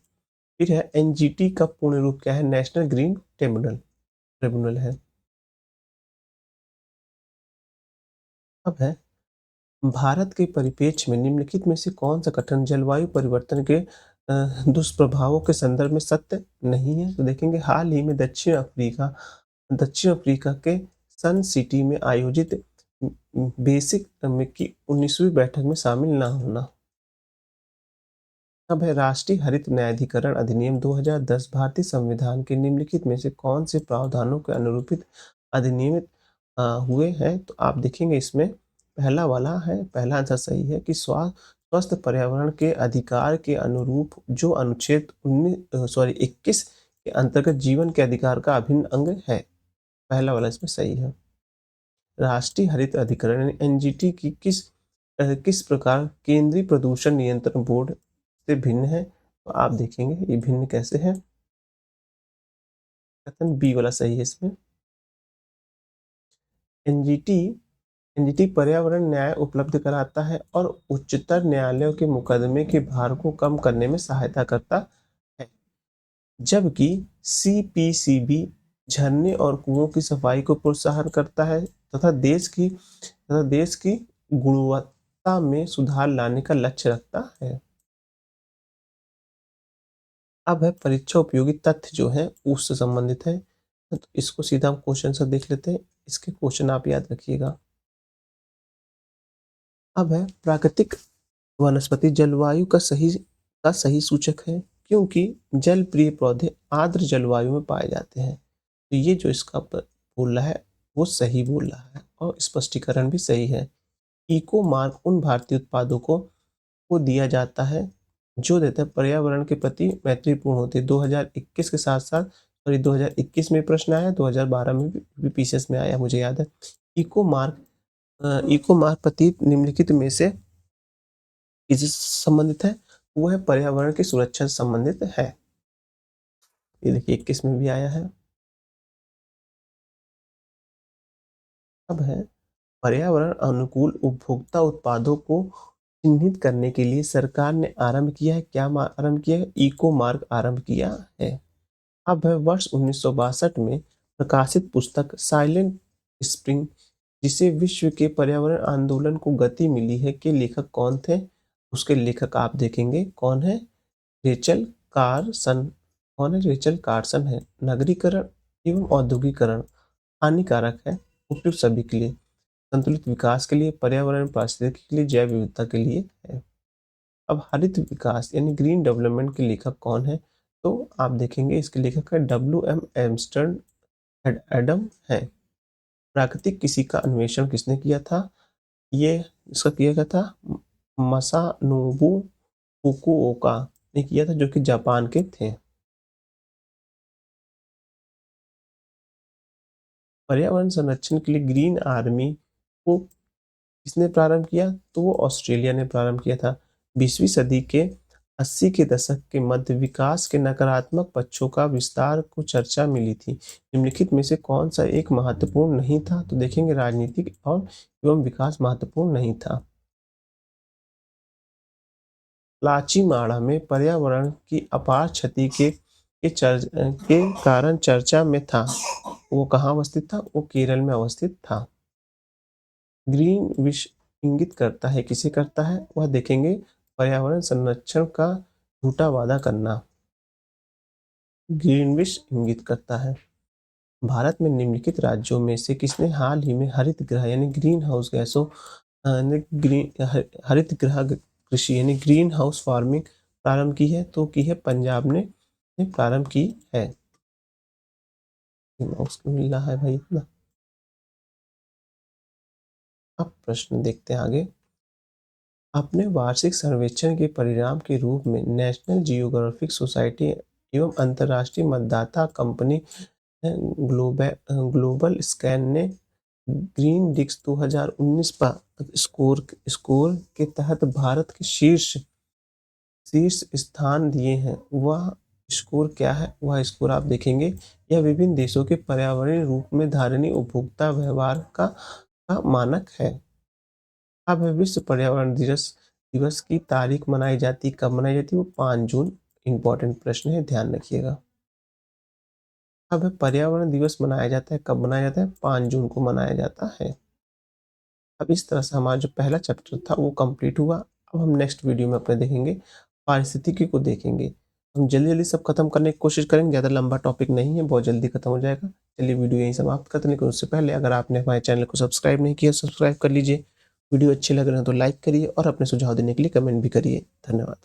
फिर है एनजीटी का पूर्ण रूप क्या है? नेशनल ग्रीन ट्रिब्यूनल ट्रिब्यूनल है। अब है भारत के परिप्रेक्ष्य में निम्नलिखित में से कौन सा कथन जलवायु परिवर्तन के दुष्प्रभावों के संदर्भ में सत्य नहीं है? तो देखेंगे हाल ही में दक्षिण अफ्रीका के सन सिटी में आयोजित बेसिक की 19वीं बैठक में शामिल न होना। अब है राष्ट्रीय हरित न्यायाधिकरण अधिनियम 2010 भारतीय संविधान के निम्नलिखित में से कौन से प्रावधानों के अनुरूपित अधिनियमित हुए हैं? तो आप देखेंगे इसमें पहला आंसर सही है कि स्वस्थ पर्यावरण के अधिकार के अनुरूप जो अनुच्छेद 21 के अंतर्गत जीवन के अधिकार का अभिन्न अंग है। पहला वाला इसमें सही है। राष्ट्रीय हरित अधिकरण एनजीटी की किस प्रकार केंद्रीय प्रदूषण नियंत्रण बोर्ड से भिन्न है? तो आप देखेंगे ये भिन्न कैसे है। कथन बी वाला सही है इसमें। एनजीटी एनजीटी पर्यावरण न्याय उपलब्ध कराता है और उच्चतर न्यायालयों के मुकदमे के भार को कम करने में सहायता करता है, जबकि सीपीसीबी झरने और कुओं की सफाई को प्रोत्साहन करता है तथा देश की गुणवत्ता में सुधार लाने का लक्ष्य रखता है। अब है परीक्षा उपयोगी तथ्य जो है उससे संबंधित है, तो इसको सीधा हम क्वेश्चन से देख लेते हैं। इसके क्वेश्चन आप याद रखिएगा। अब है प्राकृतिक वनस्पति जलवायु का सही सूचक है, क्योंकि जल प्रिय पौधे आर्द्र जलवायु में पाए जाते हैं। तो ये जो इसका बोल रहा है वो सही बोल रहा है और स्पष्टीकरण भी सही है। इको मार्क उन भारतीय उत्पादों को दिया जाता है जो देता है पर्यावरण के प्रति मैत्रीपूर्ण होते हैं। 2021 के साथ साथ, और ये 2021 में प्रश्न आया, 2012 में भी पीसीएस में आया, मुझे याद है। इको मार्क प्रति निम्नलिखित में से किससे संबंधित है? वो है पर्यावरण की सुरक्षा से संबंधित है। ये देखिए 21 में भी आया है। अब है पर्यावरण अनुकूल उपभोक्ता उत्पादों को चिन्हित करने के लिए सरकार ने आरंभ किया है, क्या आरंभ किया है? इको मार्क आरंभ किया है। अब है वर्ष 1962 में प्रकाशित पुस्तक साइलेंट स्प्रिंग, जिसे विश्व के पर्यावरण आंदोलन को गति मिली है, के लेखक कौन थे? उसके लेखक आप देखेंगे कौन है? Rachel Carson. कौन है? रेचल कार्सन है। नगरीकरण एवं औद्योगिकरण हानिकारक है उपयुक्त सभी के लिए, संतुलित विकास के लिए, पर्यावरण पारिस्थितिकी के लिए, जैव विविधता के लिए है। अब हरित विकास यानी ग्रीन डेवलपमेंट के लेखक कौन है? तो आप देखेंगे इसके लेखक है WM एम्स्टर्न एडम है। प्राकृतिक कृषि का अन्वेषण किसने किया था? ये इसका किया गया था मसानोबु फुकुओका ने किया था, जो कि जापान के थे। पर्यावरण संरक्षण के लिए ग्रीन आर्मी को किसने प्रारंभ किया? तो वो ऑस्ट्रेलिया ने प्रारंभ किया था। 20वीं सदी के 80 के दशक के मध्य विकास के नकारात्मक पक्षों का विस्तार को चर्चा मिली थी। निम्नलिखित में से कौन सा एक महत्वपूर्ण नहीं था? तो देखेंगे राजनीतिक और एवं विकास महत्वपूर्ण नहीं था। लाचीमाड़ा में पर्यावरण की अपार क्षति के कारण चर्चा में था। वो कहाँ अवस्थित था? वो केरल में अवस्थित था। ग्रीन विश इंगित करता है, किसे करता है? वह देखेंगे पर्यावरण संरक्षण का झूठा वादा करना। ग्रीनविश इंगित करता है। भारत में निम्नलिखित राज्यों में से किसने हाल ही में हरित गृह यानी ग्रीन हाउस गैसों हरित गृह कृषि यानी ग्रीन हाउस फार्मिंग प्रारंभ की है? तो की है पंजाब ने प्रारंभ की है। उसको मिल रहा है भाई इतना। अब प्रश्न देखते हैं आगे। अपने वार्षिक सर्वेक्षण के परिणाम के रूप में नेशनल जियोग्राफिक सोसाइटी एवं अंतर्राष्ट्रीय मतदाता कंपनी ग्लोबल स्कैन ने ग्रीन डिस्क 2019 पर स्कोर के तहत भारत के शीर्ष स्थान दिए हैं। वह स्कोर क्या है? वह स्कोर आप देखेंगे, यह विभिन्न देशों के पर्यावरणीय रूप में धारणीय उपभोक्ता व्यवहार का मानक है। अब है विश्व पर्यावरण दिवस की तारीख मनाई जाती, कब मनाई जाती है? वो 5 जून। इंपॉर्टेंट प्रश्न है, ध्यान रखिएगा। अब है पर्यावरण दिवस मनाया जाता है, कब मनाया जाता है? 5 जून को मनाया जाता है। अब इस तरह से हमारा जो पहला चैप्टर था वो कंप्लीट हुआ। अब हम नेक्स्ट वीडियो में अपने देखेंगे पारिस्थितिकी को देखेंगे। हम जल्दी जल्दी सब खत्म करने की कोशिश करेंगे, ज़्यादा लंबा टॉपिक नहीं है, बहुत जल्दी खत्म हो जाएगा। चलिए वीडियो यहीं समाप्त करते हैं, लेकिन उससे पहले अगर आपने हमारे चैनल को सब्सक्राइब नहीं किया, सब्सक्राइब कर लीजिए। वीडियो अच्छे लग रहे हैं तो लाइक करिए और अपने सुझाव देने के लिए कमेंट भी करिए। धन्यवाद।